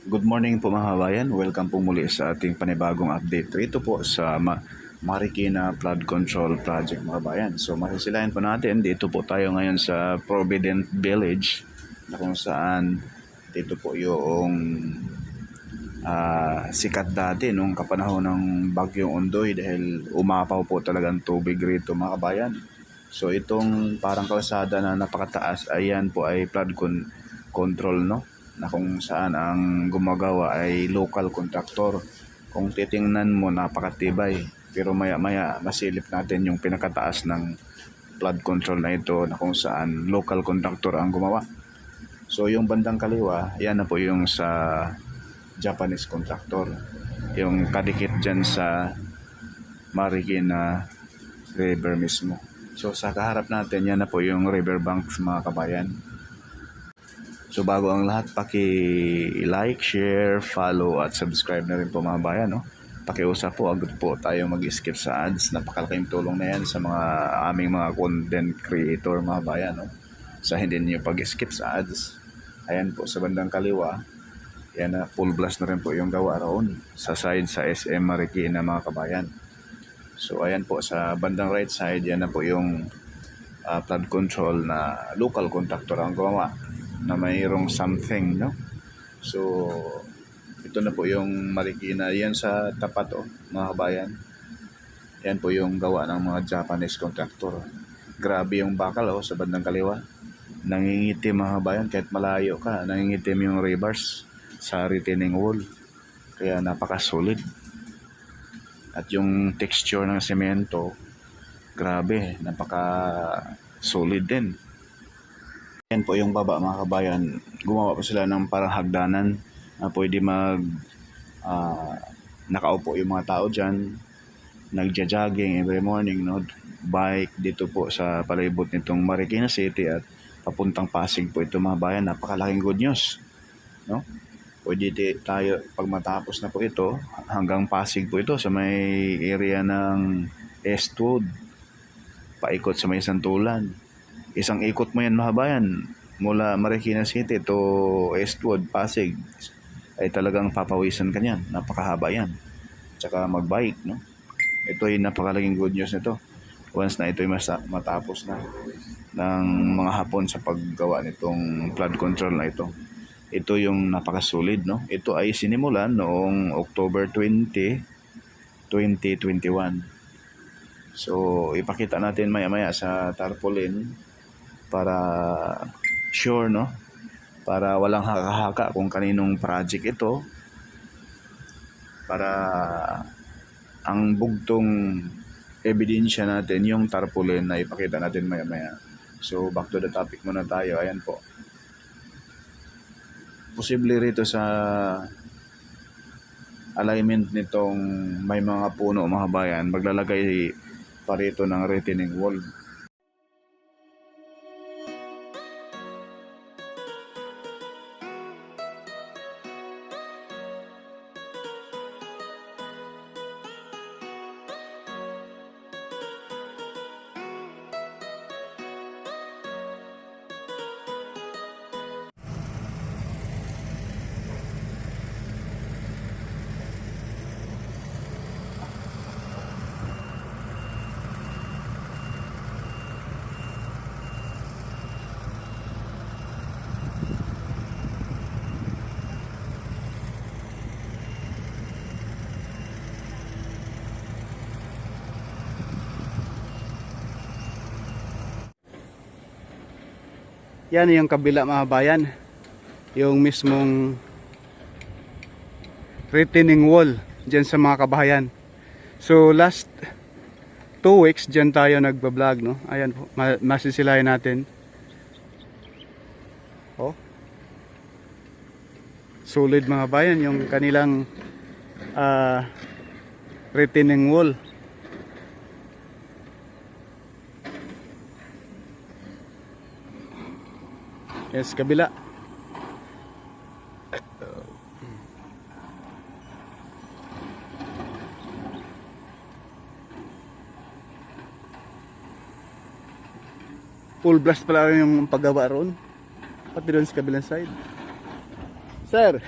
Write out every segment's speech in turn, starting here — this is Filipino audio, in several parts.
Good morning po mga kabayan. Welcome po muli sa ating panibagong update. Ito po sa Marikina Flood Control Project mga kabayan. So masisilayan po natin, dito po tayo ngayon sa Provident Village na kung saan dito po yung sikat dati nung kapanahon ng Bagyong Ondoy dahil umapaw po talagang tubig rito mga kabayan. So itong parang kalsada na napakataas, ayan po ay flood control, no? Na kung saan ang gumagawa ay local contractor. Kung titingnan mo, napakatibay, pero maya maya masilip natin yung pinakataas ng flood control na ito na kung saan local contractor ang gumawa. So yung bandang kaliwa, yan na po yung sa Japanese contractor, yung kadikit dyan sa Marikina River mismo. So sa kaharap natin, yan na po yung riverbanks mga kabayan. So bago ang lahat, paki-like, share, follow at subscribe na rin po mga bayan, no? Pakiusap po, agad po tayo mag-skip sa ads. Napakalaking tulong na yan sa mga aming mga content creator mga bayan, no? Sa hindi niyo pag-skip sa ads. Ayan po sa bandang kaliwa, yan na, full blast na rin po yung gawa roon sa side sa SM Marikina mga kabayan. So ayan po sa bandang right side, yan na po yung flood control na local contractor ang gumawa na mayroong something, no? So ito na po yung Marikina, yan sa tapat, mga kabayan. Yan po yung gawa ng mga Japanese contractor. Grabe yung bakal sa bandang kaliwa, nangingitim mga kabayan, kahit malayo ka nangingitim yung rebars sa retaining wall, kaya napaka-solid. At yung texture ng semento, grabe, napaka-solid din. Yan po yung baba mga kabayan, gumawa po sila ng parang hagdanan na pwede nakaupo yung mga tao dyan, nagja-jogging every morning, no? Bike dito po sa palibot nitong Marikina City at papuntang Pasig po ito mga bayan. Napakalaking good news, no? Pwede tayo pag matapos na po ito hanggang Pasig po ito sa may area ng Eastwood, paikot sa may Santulan. Isang ikot mo yan mga bayan, mula Marikina City to Eastwood, Pasig, ay talagang papawisan ka niyan. Napakahaba yan. Tsaka magbike, no? Ito ay napakalaking good news nito. Once na ito ay matapos na ng mga hapon sa paggawa nitong flood control na ito. Ito yung napakasulit, no? Ito ay sinimulan noong October 20, 2021. So ipakita natin maya-maya sa tarpaulin para sure, no? Para walang haka-haka kung kaninong project ito, para ang bugtong ebidensya natin yung tarpaulin na ipakita natin maya-maya. So back to the topic muna tayo. Ayan po, posible rito sa alignment nitong may mga puno mga bayan, maglalagay pa rito ng retaining wall. Yan yung kabila mga bayan, yung mismong retaining wall dyan sa mga kabahayan. So last 2 weeks dyan tayo nagbablog, no? Ayan po, masisilayan natin. Solid mga bayan yung kanilang retaining wall. Yes, kabila. Full blast pala yung paggawa roon. Pati doon sa kabilang side. Sir!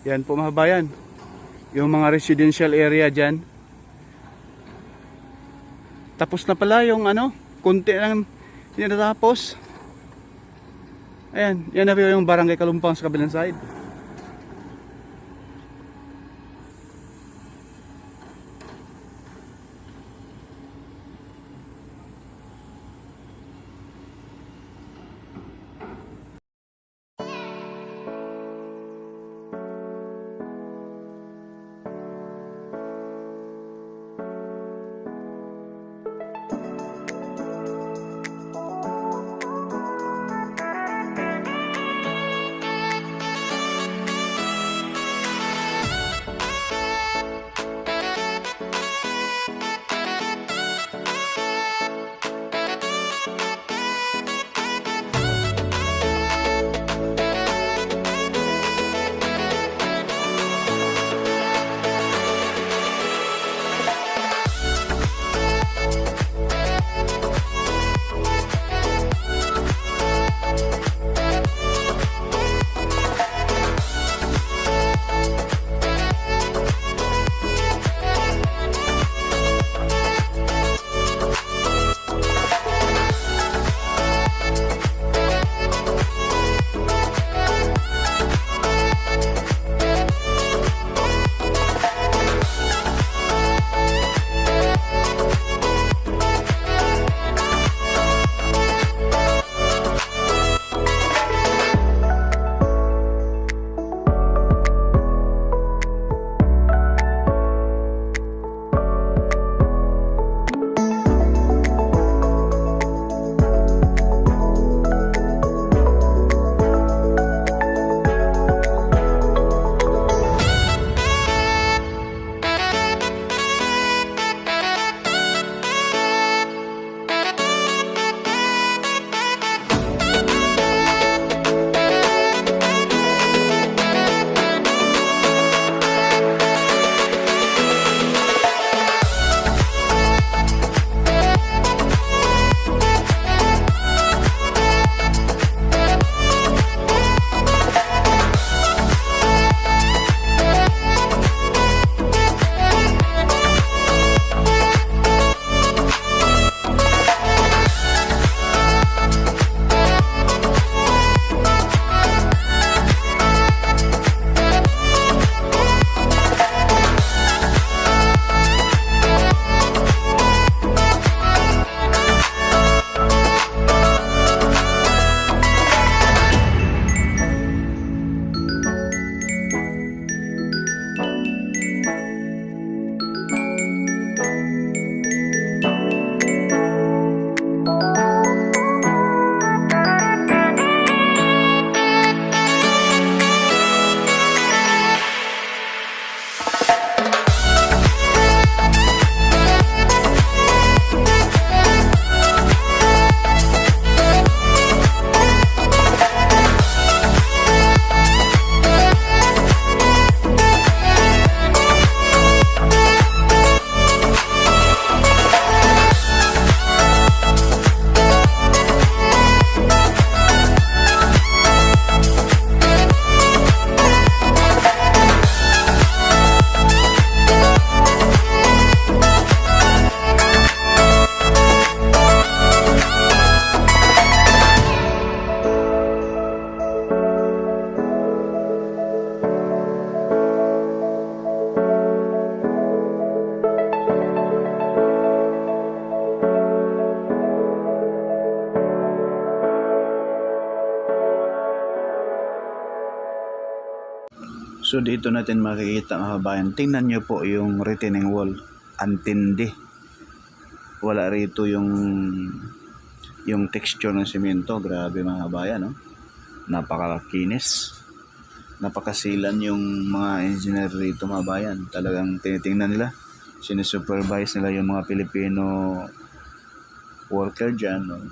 Yan po mga kabayan. Yung mga residential area dyan. Tapos na pala yung kunti lang hindi natapos. Ayan, yan na po yung barangay Kalumpang sa kabilang side. So dito natin makikita mga kabayan, tingnan nyo po yung retaining wall, antindi. Wala rito yung texture ng semento, grabe mga kabayan, no? Napakakinis, napakasilan yung mga engineer rito mga kabayan. Talagang tinitingnan nila, sinusupervise nila yung mga Pilipino worker dyan, no?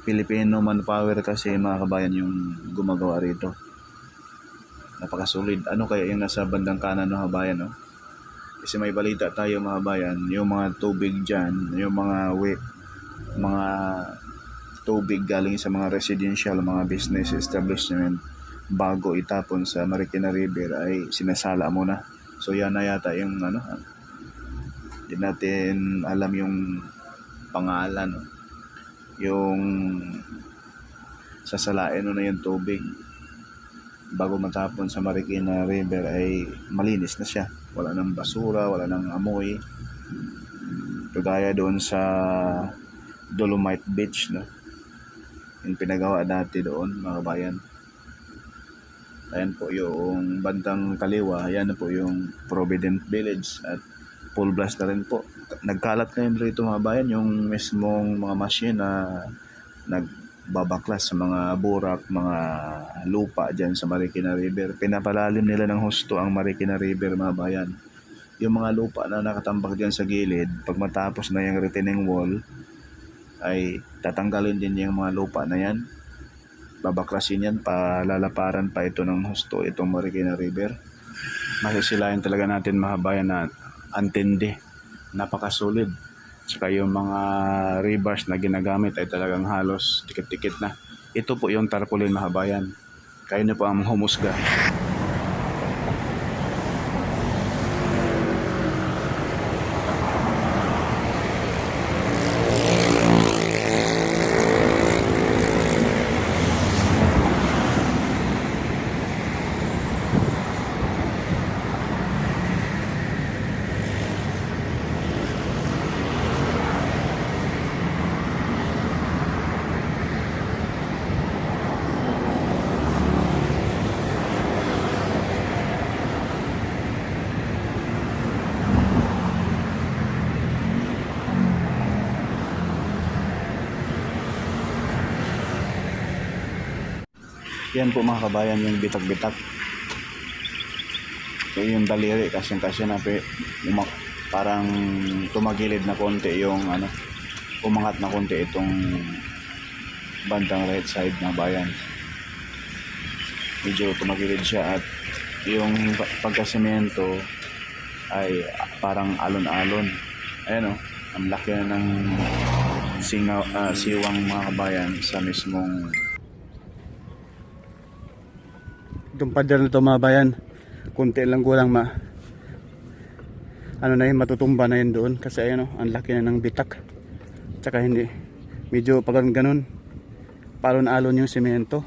Filipino manpower kasi mga kabayan yung gumagawa rito. Napakasolid. Ano kaya yung nasa bandang kanan ng kabayan, no? Kasi may balita tayo mga kabayan, yung mga tubig dyan, yung mga tubig galing sa mga residential, mga business establishment, bago itapon sa Marikina River ay sinasala muna. So yan na yata yung ano, hindi natin alam yung pangalan, no? Yung sasalain na yung tubig bago matapon sa Marikina River ay malinis na siya. Wala nang basura, wala nang amoy. Kagaya doon sa Dolomite Beach, no? Yung pinagawa dati doon, mga bayan. Ayan po yung bandang kaliwa, ayan na po yung Provident Village at full blast na rin po. Nagkalat ngayon rito, mga bayan, yung mismong mga machine na nagbabaklas sa mga burak, mga lupa dyan sa Marikina River. Pinapalalim nila ng husto ang Marikina River, mga bayan. Yung mga lupa na nakatambak dyan sa gilid, pag matapos na yung retaining wall, ay tatanggalin din yung mga lupa na yan. Babaklasin yan, palalaparan pa ito ng husto, itong Marikina River. Masisilayan talaga natin, mga bayan, na antindi, napakasolid. Saka yung mga rebars na ginagamit ay talagang halos tikit-tikit na. Ito po yung tarpaulin, mga bayan. Kayo na po ang humusga. Yan po, mga kabayan, yung bitak-bitak. So yung daliri kasi na parang tumagilid na konti yung ano, umangat na konti itong bandang right side ng bayan. Medyo tumagilid siya at yung pagkasemento ay parang alon-alon. Ayan, oh, ang laki na ng siwang, mga kabayan, sa mismong Itong pader na ito, mga bayan, kunti lang kulang matutumba na yun doon kasi ayun, ang laki na ng bitak. Tsaka hindi, medyo pag ganun palon-alon yung semento.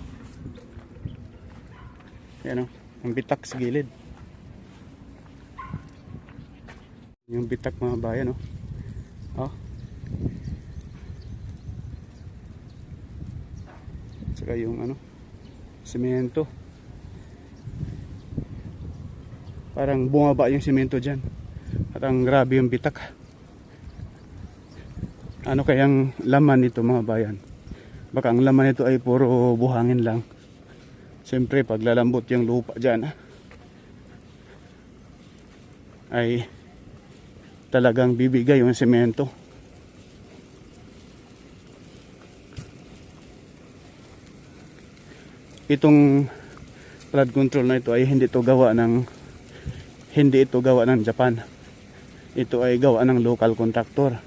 Ayan, ang bitak sa gilid. Yung bitak, mga bayan, tsaka yung semento. Parang bumaba yung semento dyan. At ang grabe yung bitak. Ano kayang laman nito, mga bayan? Baka ang laman nito ay puro buhangin lang. Siyempre pag lalambot yung lupa dyan, ay talagang bibigay yung semento. Itong flood control na ito ay hindi ito gawa ng Japan. Ito ay gawa ng local contractor.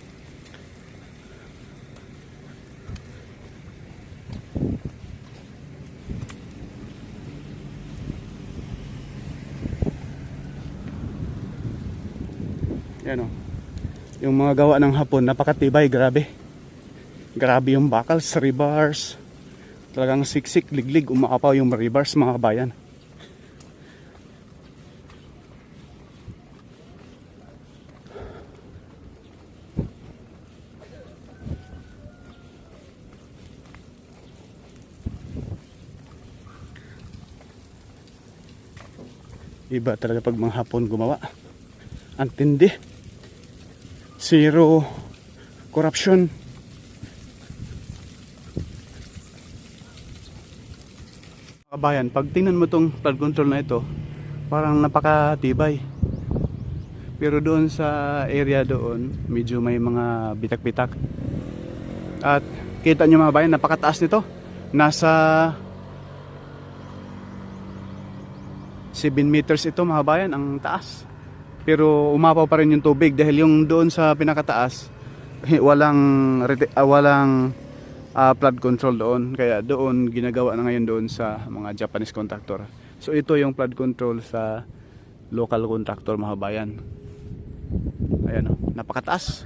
Yan, yung mga gawa ng Hapon, napakatibay, grabe. Grabe yung bakals, rebars. Talagang siksik, liglig, umakapaw yung rebars, mga kabayan. Iba talaga pag mga Hapon gumawa. Ang tindi. Zero corruption. Kabayan, pag tingnan mo tong flood control na ito, parang napakatibay. Pero doon sa area doon, medyo may mga bitak-bitak. At kita nyo, mga bayan, napakataas nito. Nasa 7 meters ito, mga bayan, ang taas. Pero umapaw pa rin yung tubig dahil yung doon sa pinakataas walang flood control doon. Kaya doon ginagawa na ngayon doon sa mga Japanese contractor. So ito yung flood control sa local contractor mga kabayan. Ayan, napakataas.